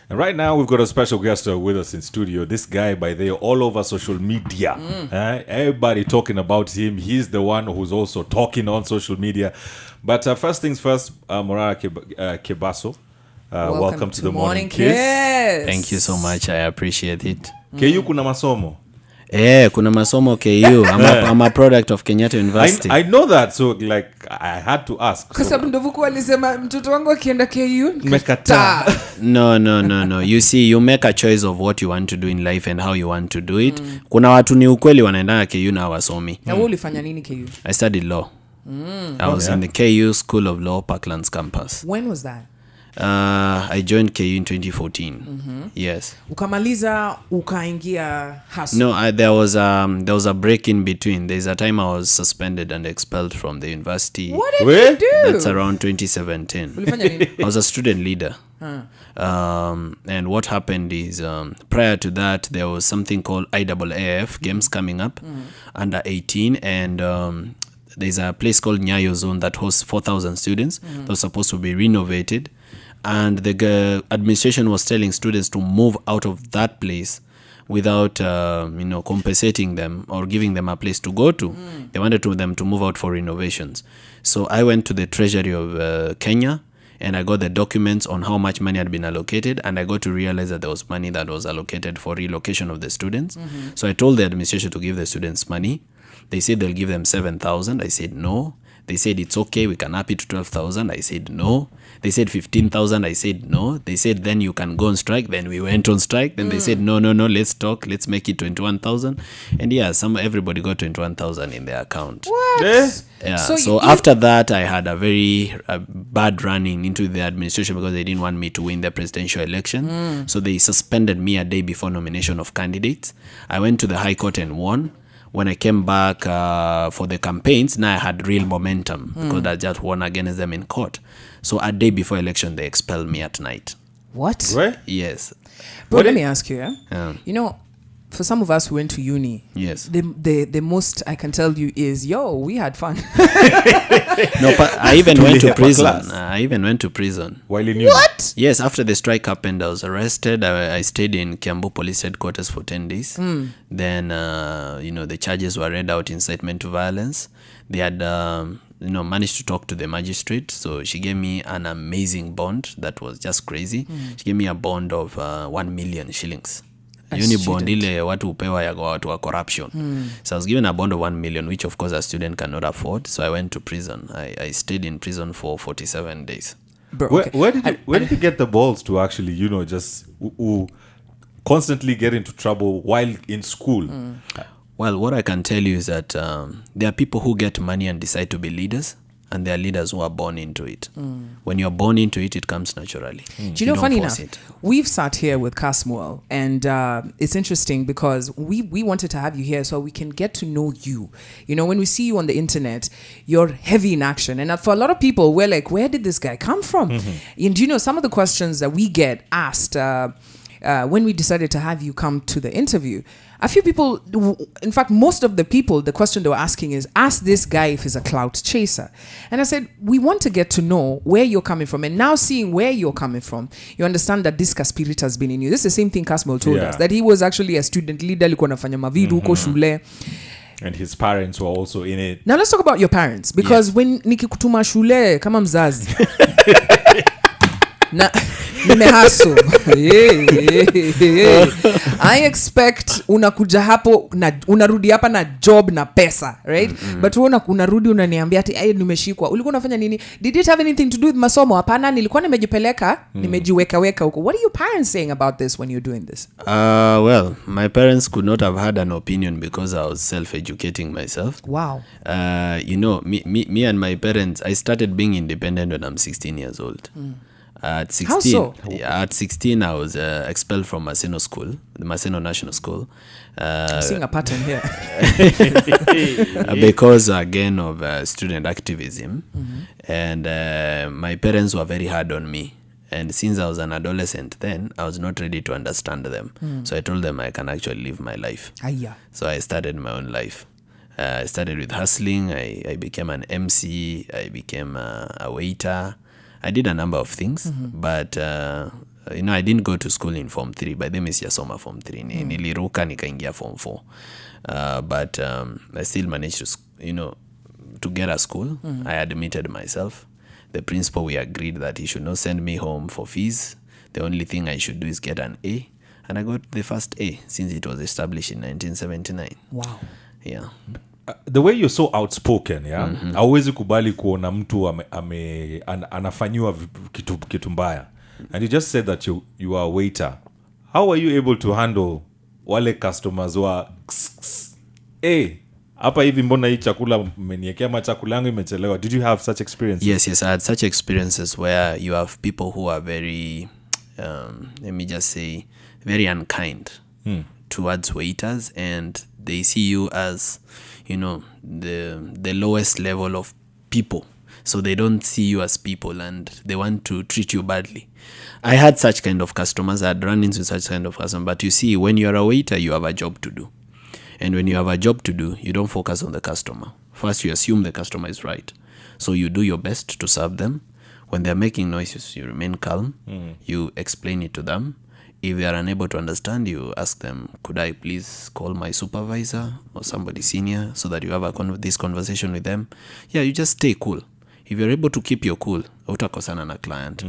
And right now, we've got a special guest with us in studio. This guy, by the way, all over social media. Everybody talking about him. He's the one who's also talking on social media. But first things first, Morara Kebaso. Welcome to the Morning Kiss. Thank you so much. I appreciate it. KU kuna masomo? Kuna masomo KU. I'm a product of Kenyatta University. I know that, so like I had to ask. Kwa sababu ndovuku alisema mtoto wangu akienda KU Mekata. No. You see, you make a choice of what you want to do in life and how you want to do it. Kuna watu ni ukweli wanaenda KU na hawasomi. Na wewe ulifanya nini KU? I studied law. I was in the KU School of Law, Parklands campus. When was that? I joined KU in 2014. Yes. Ukamaliza ukaingia hustle. No, there was a break in between. There's a time I was suspended and expelled from the university. What did you do? That's around 2017. Ulifanya nini? I was a student leader. And what happened is prior to that there was something called IAAF games coming up under 18, and there's a place called Nyayo Zone that hosts 4,000 students. That was supposed to be renovated, and the administration was telling students to move out of that place without compensating them or giving them a place to go to. They wanted them to move out for renovations. So I went to the treasury of Kenya, and I got the documents on how much money had been allocated, and I got to realize that there was money that was allocated for relocation of the students. So I told the administration to give the students money. They said they'll give them 7,000. I said no. They said it's okay, we can up it to 12,000. I said no. They said 15,000. I said no. They said then you can go on strike. Then we went on strike. Then they said no, let's talk. Let's make it 21,000. And yeah, everybody got 21,000 in their account. What? Yeah. So after that, I had a very bad running into the administration because they didn't want me to win the presidential election. So they suspended me a day before nomination of candidates. I went to the High Court and won. When I came back for the campaigns, now I had real momentum because I just won against them in court. So a day before election, they expelled me at night. What? Right? Yes. But let me ask you, Yeah. you know, for some of us who went to uni, Yes. the most I can tell you is, we had fun. No, but I even went to prison. I even went to prison. While in What? Yes, after the strike happened, I was arrested. I stayed in Kiambu Police Headquarters for 10 days. Then, the charges were read out, incitement to violence. They had, managed to talk to the magistrate. So she gave me an amazing bond that was just crazy. She gave me a bond of 1 million shillings. Bond ile watu upewa ya watu wa corruption. So I was given a bond of 1 million, which of course a student cannot afford. So I went to prison. I stayed in prison for 47 days. Bro, okay. Where did you get the balls to actually, just constantly get into trouble while in school? Well, what I can tell you is that there are people who get money and decide to be leaders, and there are leaders who are born into it. When you're born into it, it comes naturally. Do you know, funny enough, we've sat here with Casmuel, and it's interesting because we wanted to have you here so we can get to know you. When we see you on the internet, you're heavy in action. And for a lot of people, we're like, where did this guy come from? And some of the questions that we get asked when we decided to have you come to the interview, a few people, in fact, most of the people, the question they were asking is, ask this guy if he's a clout chaser. And I said, we want to get to know where you're coming from. And now seeing where you're coming from, you understand that this spirit has been in you. This is the same thing Casmuel told us, that he was actually a student leader, alikuwa anafanya mavidu huko shule. And his parents were also in it. Now let's talk about your parents, because when nikikutuma shule kama mzazi na nimehaso I expect unakuja hapo na unarudi hapa na job na pesa, right? But unarudi unaniambia ati nimeshikwa. Ulikuwa unafanya nini? Did it have anything to do with masomo? Hapana, nilikuwa nimejipeleka, nimejiweka huko. What are your parents saying about this when you're doing this? Well, my parents could not have had an opinion because I was self-educating myself. Wow. Me and my parents, I started being independent when I'm 16 years old. At 16, how so? At 16, I was expelled from Maseno School, the Maseno National School. I'm seeing a pattern here. Because, again, of student activism. And my parents were very hard on me. And since I was an adolescent then, I was not ready to understand them. So I told them I can actually live my life. So I started my own life. I started with hustling. I became an MC. I became a waiter. I did a number of things, but I didn't go to school in form 3, by then sijasoma form 3. Niliruka nikaingia form 4. But I still managed to get a school. I admitted myself. The principal, we agreed that he should not send me home for fees. The only thing I should do is get an A. And I got the first A since it was established in 1979. Wow. Yeah. The way you're so outspoken, yeah, hauwezi kubali kuona mtu anafanyiwa kitu mbaya. And you just said that you are a waiter. How are you able to handle wale customers wa hapa hivi mbona hii chakula mmeniekea chakula yangu imechelewa? Did you have such experiences? Yes, I had such experiences where you have people who are very let me just say very unkind towards waiters, and they see you as the lowest level of people, so they don't see you as people and they want to treat you badly. I had such kind of customers. I had run into such kind of customers. But you see, when you're a waiter, you have a job to do, and when you have a job to do, you don't focus on the customer. First, you assume the customer is right, so you do your best to serve them. When they're making noises, you remain calm. You explain it to them. If they are unable to understand, you ask them, could I please call my supervisor or somebody senior so that you have this conversation with them? Yeah, you just stay cool. If you're able to keep your cool, utakosana na client.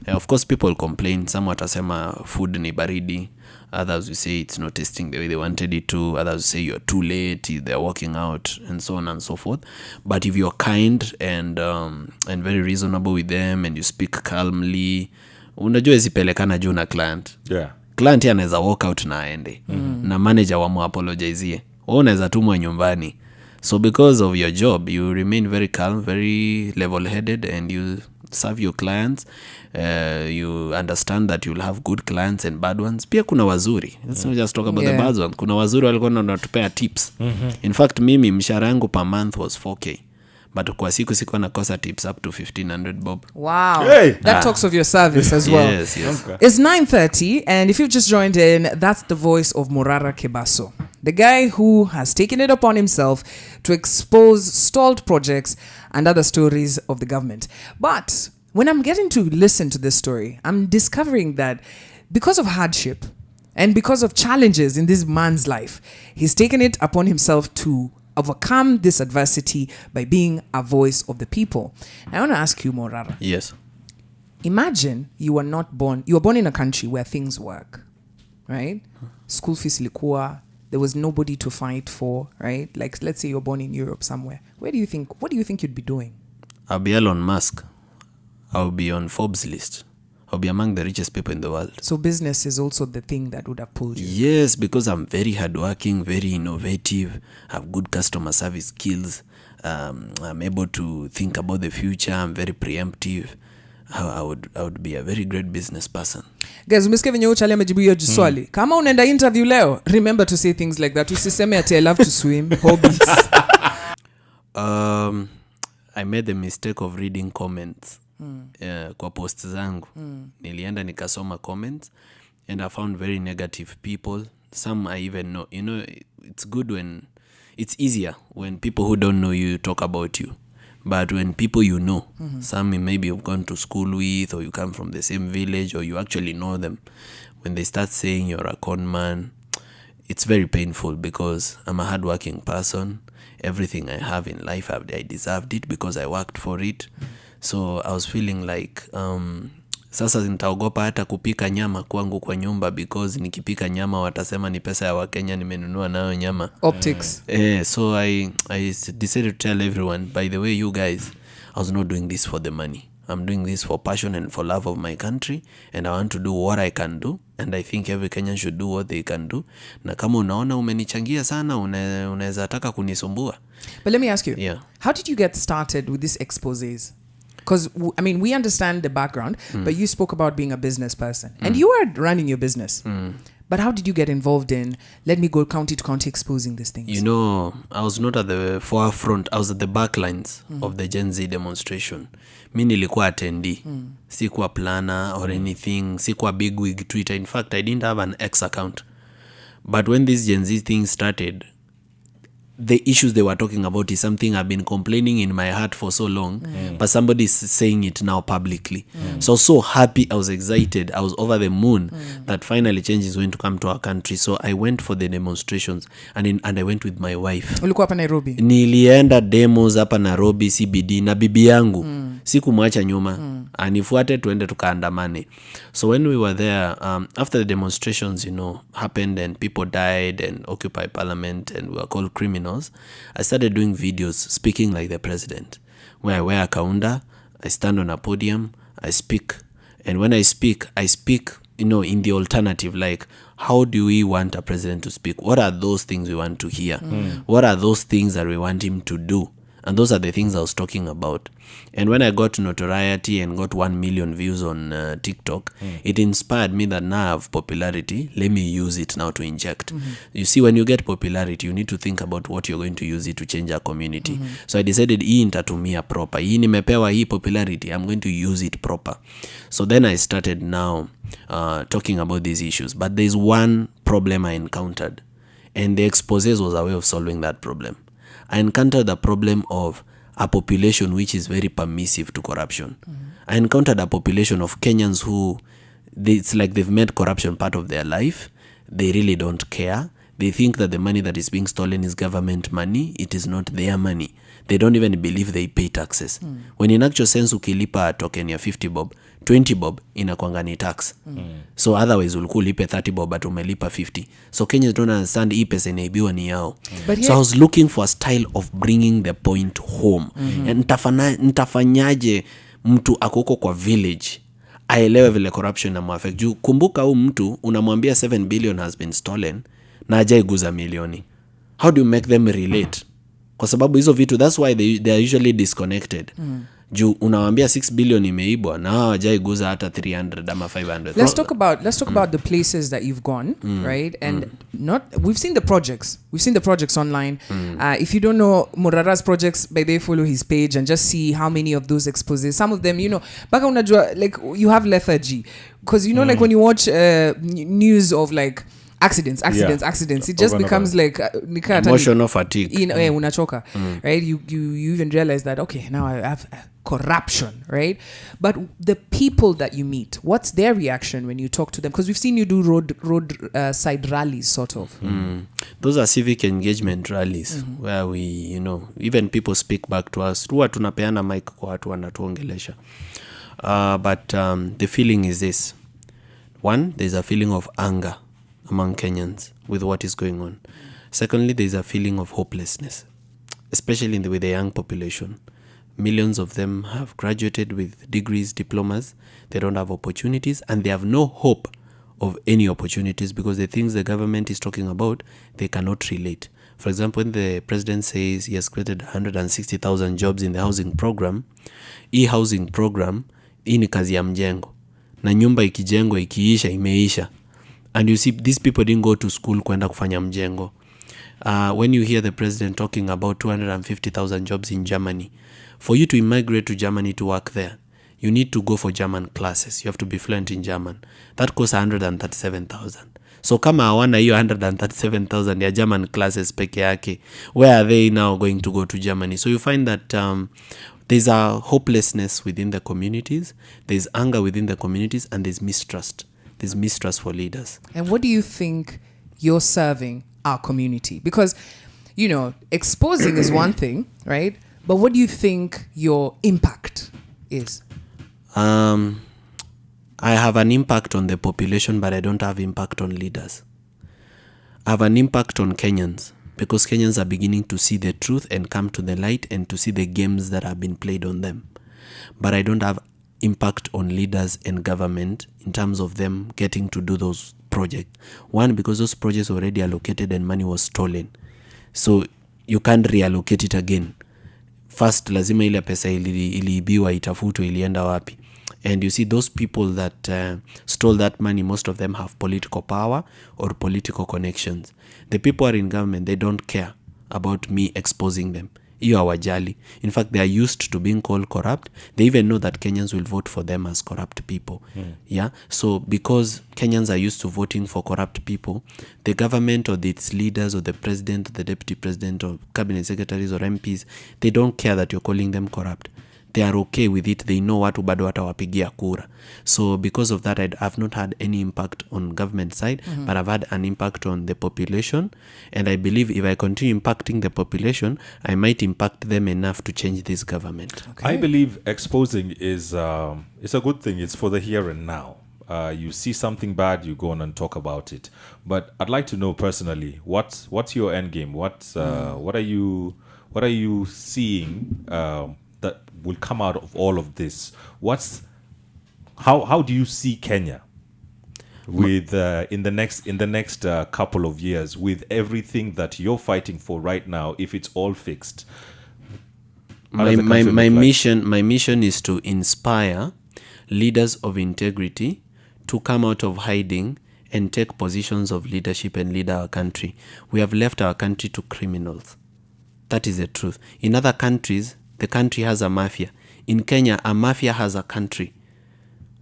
Of course, people complain. Some watasema food ni baridi. Others will say it's not tasting the way they wanted it to. Others will say you're too late, they're walking out, and so on and so forth. But if you're kind and very reasonable with them, and you speak calmly, unajua isipelekana juu na client. Yeah. Client anaweza walk out na aende. Na manager wamu apologize. Unaweza tumwa nyumbani. So because of your job, you remain very calm, very level-headed, and you serve your clients. You understand that you'll have good clients and bad ones. Pia kuna wazuri. Let's not just talk about the bad ones. Kuna wazuri walikuwa wanatupea tips. In fact, mimi mshahara yangu per month was 4K. But kwa siku nakosa tips up to 1,500 bob. Wow. Hey. That talks of your service as well. Yes. Okay. It's 9:30, and if you've just joined in, that's the voice of Morara Kebaso, the guy who has taken it upon himself to expose stalled projects and other stories of the government. But when I'm getting to listen to this story, I'm discovering that because of hardship and because of challenges in this man's life, he's taken it upon himself to overcome this adversity by being a voice of the people. I want to ask you, Morara. Yes. Imagine you were born in a country where things work, right? School fees ilikuwa, there was nobody to fight for, right? Like, let's say you're born in Europe somewhere. What do you think you'd be doing? I'll be Elon Musk. I'll be on Forbes list. I'll be among the richest people in the world. So business is also the thing that would have pulled you. Yes, because I'm very hardworking, very innovative, have good customer service skills. I'm able to think about the future. I'm very preemptive. I would be a very great business person. Guys, umesikia venye uchali amejibu hiyo swali. Kama unaenda interview leo, remember to say things like that. Usiseme ati I love to swim, hobbies. I made the mistake of reading comments. Kwa post zangu. Nilienda nikasoma comments, and I found very negative people. Some I even know. It's easier when people who don't know you talk about you. But when people you know, some maybe you've gone to school with, or you come from the same village, or you actually know them, when they start saying you're a con man, it's very painful, because I'm a hardworking person. Everything I have in life, I deserved it because I worked for it. So I was feeling like sasa nitaogopa hata kupika nyama kwangu kwa nyumba, because nikipika nyama watasema ni pesa ya Wakenya nimenunua nayo nyama. Optics. So I decided to tell everyone, by the way, you guys, I was not doing this for the money. I'm doing this for passion and for love of my country, and I want to do what I can do, and I think every Kenyan should do what they can do. Na kama unaona umenichangia sana, unaweza taka kunisumbua. But let me ask you, Yeah. how did you get started with these exposés? Because, I mean, we understand the background, but you spoke about being a business person. And you were running your business. But how did you get involved in, let me go county to county exposing these things? I was not at the forefront. I was at the back lines of the Gen Z demonstration. Mi nilikuwa attendee. Sikuwa planner or anything. Sikuwa big wig Twitter. In fact, I didn't have an X account. But when this Gen Z thing started, the issues they were talking about is something I've been complaining in my heart for so long, but somebody is saying it now publicly. So I was so happy, I was excited, I was over the moon that finally change is going to come to our country. So I went for the demonstrations and I went with my wife. Ulikuwa hapa Nairobi? Nilienda demos hapa Nairobi CBD na bibi yangu. Sikumwacha nyuma. Anifuate tuende tukaandamane. So when we were there, after the demonstrations, happened and people died and Occupy Parliament and we were called criminals, I started doing videos speaking like the president, where I wear a kaunda, I stand on a podium, I speak. And when I speak, in the alternative, like, how do we want a president to speak? What are those things we want to hear? What are those things that we want him to do? And those are the things I was talking about. And when I got notoriety and got 1 million views on TikTok, it inspired me that now I have popularity. Let me use it now to inject. You see, when you get popularity, you need to think about what you're going to use it to change our community. So I decided, hii nitatumia proper. Hii nimepewa hii popularity, I'm going to use it proper. So then I started now talking about these issues. But there's one problem I encountered. And the exposés was a way of solving that problem. I encountered the problem of a population which is very permissive to corruption. I encountered a population of Kenyans who, it's like they've made corruption part of their life. They really don't care. They think that the money that is being stolen is government money. It is not their money. They don't even believe they pay taxes. When in actual sense, ukilipa token ya 50 bob, 20 bob inakuanga ni tax. So otherwise ulikuwa ulipe 30 bob but umelipa 50. So Kenyans don't understand hii pesa inaibiwa ni yao. So I was looking for a style of bringing the point home. And nitafanyaje mtu akoko kwa village aelewe vile corruption na muaffect. Juu kumbuka huu mtu unamwambia 7 billion has been stolen na hajaiguza milioni. How do you make them relate? Kwa sababu hizo vitu, that's why they are usually disconnected. Juu unawambia 6 billion imeibwa na hawajaiguza hata 300 ama 500. Let's talk about the places that you've gone, right? And we've seen the projects. We've seen the projects online. If you don't know Morara's projects, by they follow his page and just see how many of those exposes. Some of them, baka unajua, like you have lethargy because like when you watch news of like accidents, it just becomes like emotional fatigue. Unachoka, right? You even realize that, okay, now I have corruption, right? But the people that you meet, what's their reaction when you talk to them? Because we've seen you do road side rallies, sort of. Those are civic engagement rallies where we, even people speak back to us. Huwa tunapeana mic kwa watu wanatuongelesha. But the feeling is this. One, there's a feeling of anger among Kenyans with what is going on. Secondly, there's a feeling of hopelessness, especially with the young population. Millions of them have graduated with degrees, diplomas. They don't have opportunities and they have no hope of any opportunities because the things the government is talking about, they cannot relate. For example, when the president says he has created 160,000 jobs in the housing program, housing program, hii ni kazi ya mjengo. Na nyumba ikijengwa ikiisha, imeisha. And you see, these people didn't go to school kwenda kufanya mjengo. When you hear the president talking about 250,000 jobs in Germany, for you to immigrate to Germany to work there, you need to go for German classes. You have to be fluent in German. That costs 137,000. So kama hawana hiyo 137,000 ya German classes peke yake, where are they now going to go to Germany? So you find that there's a hopelessness within the communities, there's anger within the communities, and there's mistrust. There's mistrust for leaders. And what do you think you're serving our community? Because, exposing is one thing, right? But what do you think your impact is? I have an impact on the population, but I don't have impact on leaders. I have an impact on Kenyans because Kenyans are beginning to see the truth and come to the light and to see the games that have been played on them. But I don't have impact on leaders and government in terms of them getting to do those projects. One, because those projects were already allocated and money was stolen. So you can't reallocate it again. First, lazima ile pesa iliibiwa itafutwe ilienda wapi. And you see those people that stole that money, most of them have political power or political connections. The people are in government, they don't care about me exposing them. hiyo hawajali. In fact, they are used to being called corrupt. They even know that Kenyans will vote for them as corrupt people. Yeah, so because Kenyans are used to voting for corrupt people, the government or its leaders or the president or the deputy president or cabinet secretaries or MPs, they don't care that you're calling them corrupt. They are okay with it. They know watu bado watawapigia kura. So because of that, I've not had any impact on government side, but I've had an impact on the population. And I believe if I continue impacting the population, I might impact them enough to change this government. Okay. I believe exposing is it's a good thing. It's for the here and now. You see something bad, you go on and talk about it. But I'd like to know personally, what's your end game? What are you seeing that will come out of all of this? How do you see Kenya with in the next couple of years, with everything that you're fighting for right now, if it's all fixed? My mission is to inspire leaders of integrity to come out of hiding and take positions of leadership and lead our country. We have left our country to criminals. That is the truth. In other countries, the country has a mafia. In Kenya, a mafia has a country.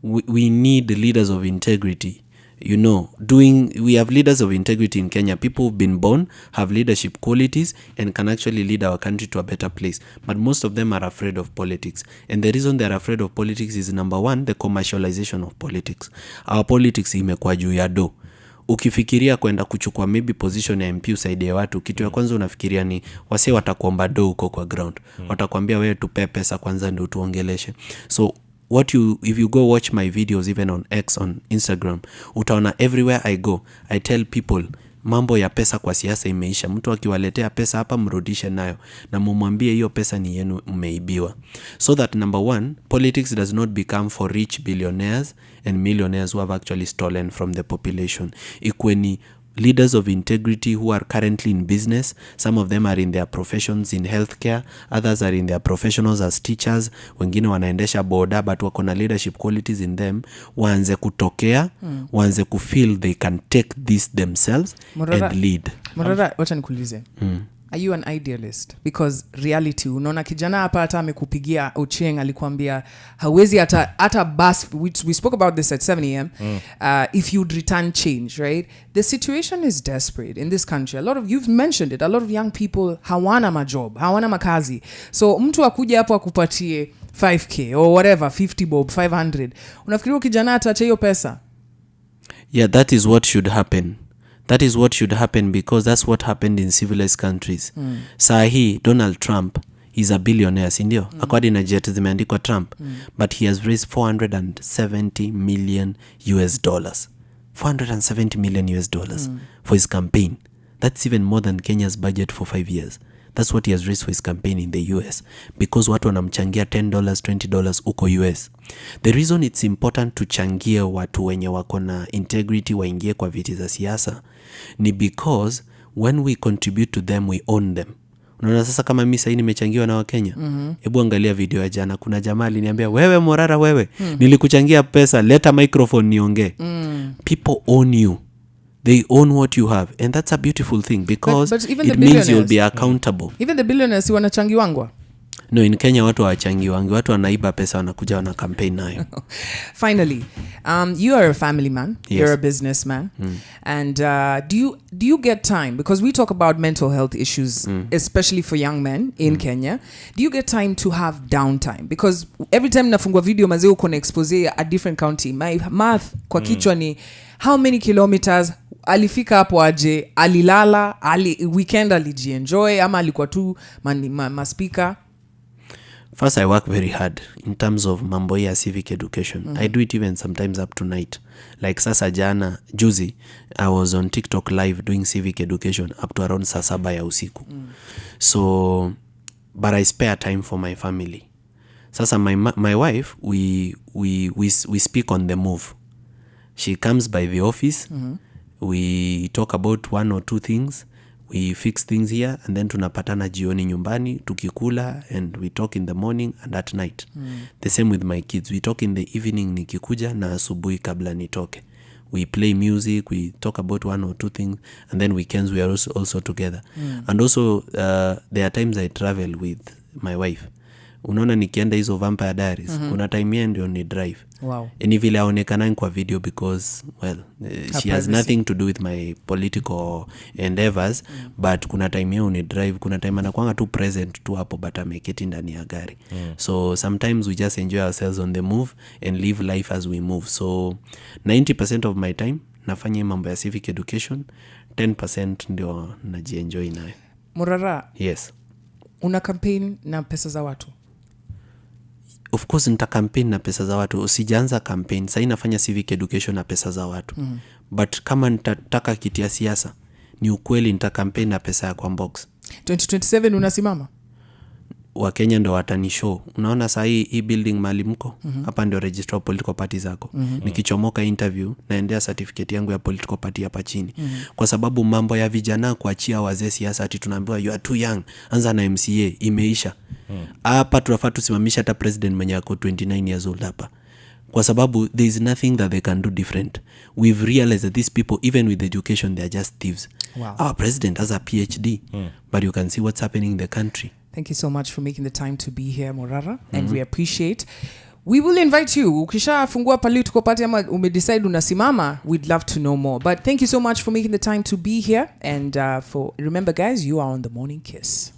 We need leaders of integrity. We have leaders of integrity in Kenya. People who've been born, have leadership qualities, and can actually lead our country to a better place. But most of them are afraid of politics. And the reason they're afraid of politics is, number one, the commercialization of politics. Our politics imekuwa juu ya do. Ukifikiria kwenda kuchukua maybe position ya MP usaidie watu, kitu ya kwanza unafikiria ni wase watakuomba do huko kwa ground. Watakwambia wewe tupe pesa kwanza ndio tuongeleshe. So if you go watch my videos even on X, on Instagram, utaona everywhere I go, I tell people mambo ya pesa kwa siasa imeisha. Mtu akiwaletea pesa hapa mrudishe nayo na mumwambie hiyo pesa ni yenu, mmeibiwa. So that number one, politics does not become for rich billionaires and millionaires who have actually stolen from the population. Ikweni leaders of integrity who are currently in business. Some of them are in their professions in healthcare, others are in their professionals as teachers, wengine wanaendesha boda, but wako na leadership qualities in them. Waanze kutokea, waanze kufeel they can take this themselves and lead. Morara, wacha nikuulize. Are you an idealist? Because reality, unaona kijana hapa hata amekupigia Ochieng alikuambia hawezi hata bus. We spoke about this at 7 a.m. If you'd return change, right? The situation is desperate in this country. You've mentioned it, a lot of young people hawana majob, hawana makazi. So mtu akuja hapo akupatie 5k or whatever, 50 bob, 500. Unafikiria kijana ataacha hiyo pesa? Yeah, that is what should happen. That is what should happen, because that's what happened in civilized countries. Sahi Donald Trump is a billionaire, sindio? According na jet zimeandikwa Trump. But he has raised $470 million US. $470 million US for his campaign. That's even more than Kenya's budget for 5 years. That's what he has raised for his campaign in the US, because watu wanamchangia $10, $20 uko US. The reason it's important to changia watu wenye wako na integrity waingie kwa viti za siasa ni because when we contribute to them, we own them. Unaona sasa kama mimi sasa nimechangiwa na Wakenya. Hebu angalia video ya jana, kuna jamaa aliniambia, wewe Morara wewe, nilikuchangia pesa, leta microphone niongee. People own you. They own what you have, and that's a beautiful thing, because but it means you'll be accountable. Even the billionaires wanachangiwangwa? No, in Kenya watu hawachangiwangi, watu wanaiba pesa wanakuja wana campaign nayo. Finally, you are a family man, yes. You're a businessman, and do you get time, because we talk about mental health issues, especially for young men in Kenya. Do you get time to have downtime? Because every time nafungua video mazee uko na expose a different county, my math kwa kichwa ni how many kilometers alifika hapo aje, alilala, weekend alijienjoy ama alikuwa tu maspika? First, I work very hard in terms of mambo ya civic education. I do it even sometimes up to night. Like sasa jana, juzi, I was on TikTok live doing civic education up to around saa 7 ya usiku. So, but I spare time for my family. Sasa my wife, we speak on the move. She comes by the office. We talk about one or two things. We fix things here, and then tunapatana jioni nyumbani tukikula, and we talk in the morning and at night. The same with my kids. We talk in the evening nikikuja na asubuhi kabla nitoke. we play music, we talk about one or two things, and then weekends we are also together. And also there are times I travel with my wife. Unaona nikienda hizo Vampire Diaries, kuna time yeye ndio ni drive. Wow. Ni vile aonekana kwa video because she has nothing to do with my political endeavors, but kuna time yeye ni drive, kuna time anakuanga tu present tu hapo but ameketi ndani ya gari. So sometimes we just enjoy ourselves on the move and live life as we move. So 90% of my time nafanya mambo ya civic education, 10% ndio najienjoy nayo. Morara. Yes. Una campaign na pesa za watu? Of course nita campaign na pesa za watu. Usijaanza campaign sasa nafanya civic education na pesa za watu. But kama nitataka kiti ya siasa, ni ukweli nita campaign na pesa ya Kwambox. 2027 unasimama? Wa Kenya ndo watanishow. Unaona saa hii building mali mko hapa ndio register of political party zako. Nikichomoka interview naendea certificate yangu ya political party hapa chini. Kwa sababu mambo ya vijana kuachia wazee siasa ati tunaambiwa you are too young, anza na MCA, imeisha. Hapa tunafaa tusimamisha hata president mwenye ako 29 years old hapa. Kwa sababu there is nothing that they can do different. We've realized that these people, even with education, they are just thieves. Wow. Our president has a PhD, but you can see what's happening in the country. Thank you so much for making the time to be here, Morara, and we appreciate. We will invite you. Ukisha fungua political party ama umedecide unasimama, we'd love to know more. But thank you so much for making the time to be here. And remember, guys, you are on The Morning Kiss.